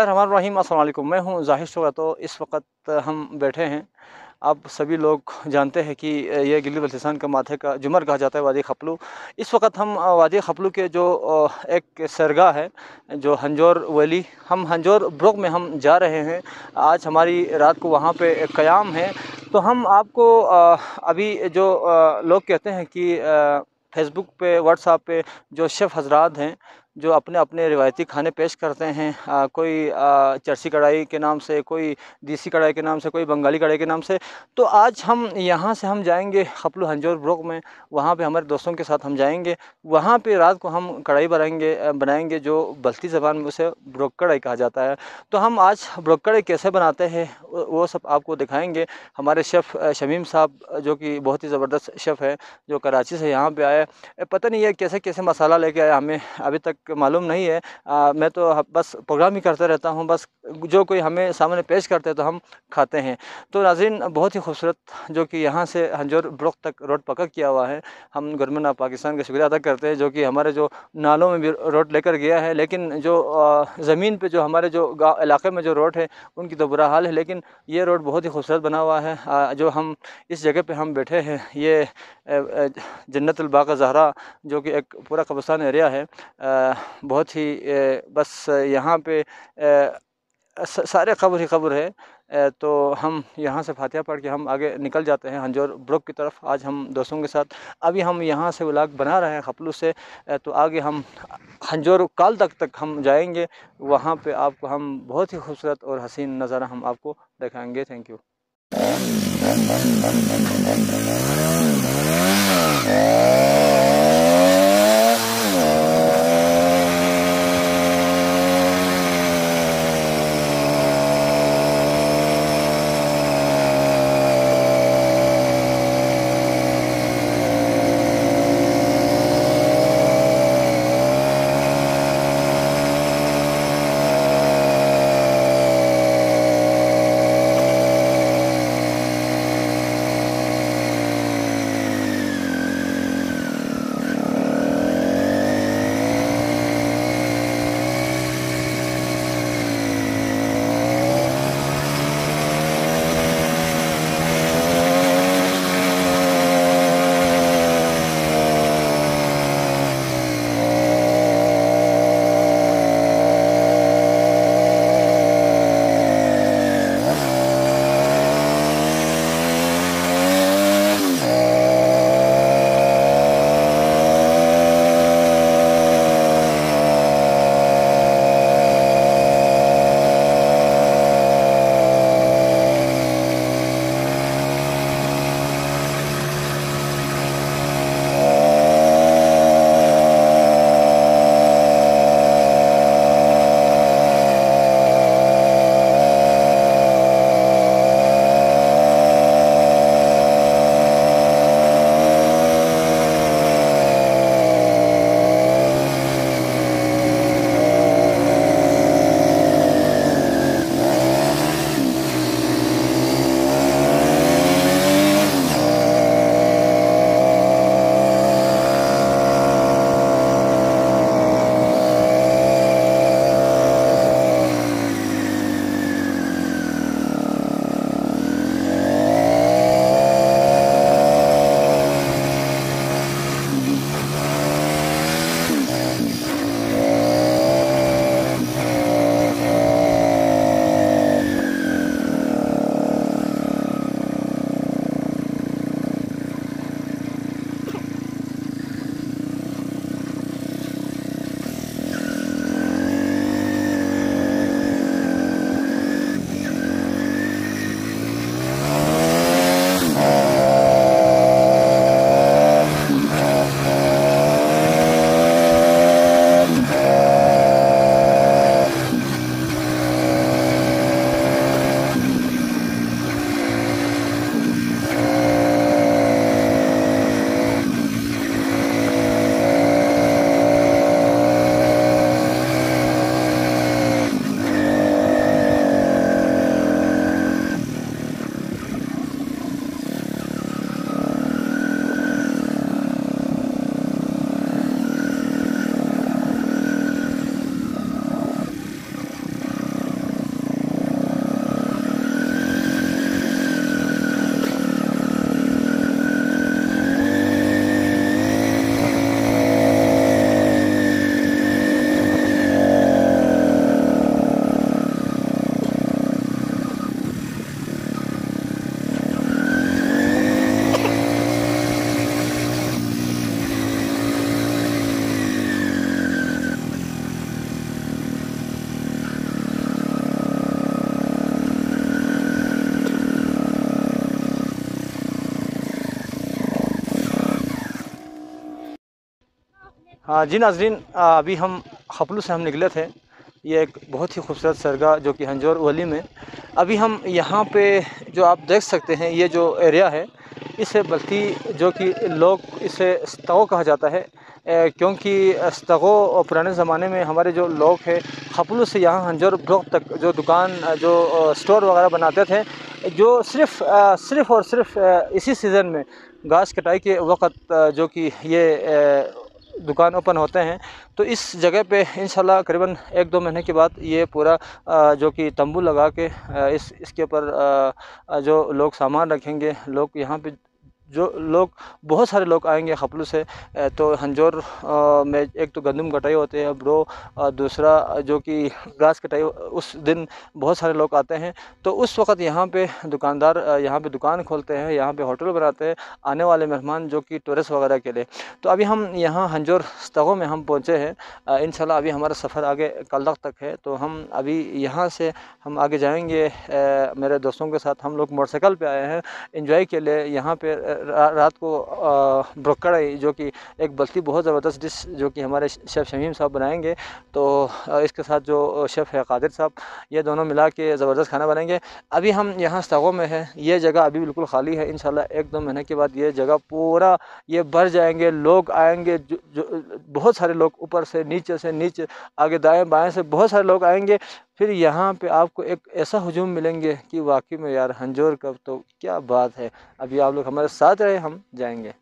रहीम अस्सलाम वालेकुम। मैं हूँ ज़ाहिर शुरा। तो इस वक्त हम बैठे हैं। आप सभी लोग जानते हैं कि ये गिल्गित बल्तिस्तान का माथे का जुमर कहा जाता है, वादी खपलू। इस वक्त हम वादी खपलू के जो एक सरगाह है जो हंजोर वैली, हम हंजोर ब्रोक में हम जा रहे हैं। आज हमारी रात को वहाँ पे क़याम है। तो हम आपको अभी जो लोग कहते हैं कि फेसबुक पे, व्हाट्सएप पे जो शेफ़ हज़रात हैं जो अपने अपने रिवायती खाने पेश करते हैं, कोई चरसी कढ़ाई के नाम से, कोई देसी कढ़ाई के नाम से, कोई बंगाली कढ़ाई के नाम से। तो आज हम यहाँ से हम जाएंगे खपलू हंजोर ब्रोक में। वहाँ पे हमारे दोस्तों के साथ हम जाएंगे। वहाँ पे रात को हम कढ़ाई बनाएंगे जो बस्ती ज़बान में उसे ब्रोक कढ़ाई कहा जाता है। तो हम आज ब्रोक कढ़ाई कैसे बनाते हैं वो सब आपको दिखाएंगे। हमारे शेफ़ शमीम साहब जो कि बहुत ही ज़बरदस्त शेफ़ है, जो कराची से यहाँ पे आए। पता नहीं है कैसे कैसे मसाला लेके आया, हमें अभी तक मालूम नहीं है। मैं तो बस प्रोग्राम ही करता रहता हूँ, बस जो कोई हमें सामने पेश करते हैं तो हम खाते हैं। तो नाज़रीन, बहुत ही खूबसूरत जो कि यहाँ से हंजोर ब्रोक तक रोड पक्का किया हुआ है। हम गवर्नमेंट ऑफ पाकिस्तान का शुक्रिया अदा करते हैं जो कि हमारे जो नालों में भी रोड लेकर गया है। लेकिन जो ज़मीन पे जो हमारे जो गाँव इलाके में जो रोड है उनकी तो बुरा हाल है, लेकिन ये रोड बहुत ही खूबसूरत बना हुआ है। जो हम इस जगह पे हम बैठे हैं, ये जन्नतुल बाक़ा ज़हरा जो कि एक पूरा कब्रिस्तान एरिया है। बहुत ही बस यहाँ पे सारे कब्र ही कब्र है। तो हम यहाँ से फातिहा पढ़ के हम आगे निकल जाते हैं हंजोर ब्रोक की तरफ। आज हम दोस्तों के साथ अभी हम यहाँ से व्लॉग बना रहे हैं खपलू से। तो आगे हम हंजोर काल तक हम जाएंगे। वहाँ पे आपको हम बहुत ही खूबसूरत और हसीन नज़ारा हम आपको दिखाएंगे। Thank you. जी नाज़रीन, अभी हम खपलू से हम निकले थे। ये एक बहुत ही खूबसूरत सरगाह जो कि हंजोर वली में। अभी हम यहाँ पे जो आप देख सकते हैं, ये जो एरिया है, इसे बल्कि जो कि लोग इसे स्तगो कहा जाता है, क्योंकि स्तगो पुराने ज़माने में हमारे जो लोग हैं खपलू से यहाँ हंजोर ब्लॉक तक जो दुकान जो स्टोर वगैरह बनाते थे, जो सिर्फ़ और सिर्फ़ इसी सीज़न में घास कटाई के वक़्त जो कि ये दुकान ओपन होते हैं। तो इस जगह पे इंशाल्लाह करीबन 1-2 महीने के बाद ये पूरा जो कि तंबू लगा के इसके ऊपर जो लोग सामान रखेंगे, लोग यहाँ पे जो लोग बहुत सारे लोग आएंगे खपलू से। तो हंजोर में एक तो गंदम कटाई होते हैं ब्रो, दूसरा जो कि घास कटाई उस दिन बहुत सारे लोग आते हैं। तो उस वक़्त यहाँ पे दुकानदार यहाँ पे दुकान खोलते हैं, यहाँ पे होटल बनाते हैं आने वाले मेहमान जो कि टूरिस्ट वगैरह के लिए। तो अभी हम यहाँ हंजोर स्तगो में हम पहुँचे हैं। इंशाल्लाह अभी हमारा सफ़र आगे कल तक है। तो हम अभी यहाँ से हम आगे जाएंगे। मेरे दोस्तों के साथ हम लोग मोटरसाइकिल पे आए हैं एंजॉय के लिए। यहाँ पे रात को ब्रोकड़ाई जो कि एक बल्कि बहुत ज़बरदस्त डिश जो कि हमारे शेफ़ शमीम साहब बनाएंगे। तो इसके साथ जो शेफ़ है कादिर साहब, ये दोनों मिला के ज़बरदस्त खाना बनाएंगे। अभी हम यहाँ स्तगो में हैं, ये जगह अभी बिल्कुल खाली है। इंशाल्लाह 1-2 महीने के बाद ये जगह पूरा ये भर जाएंगे, लोग आएंगे, जो बहुत सारे लोग ऊपर से नीचे आगे दाएं बाएं से बहुत सारे लोग आएंगे। फिर यहाँ पे आपको एक ऐसा हुजूम मिलेंगे कि वाकई में यार हंजोर का तो क्या बात है। अभी आप लोग हमारे साथ रहे, हम जाएंगे।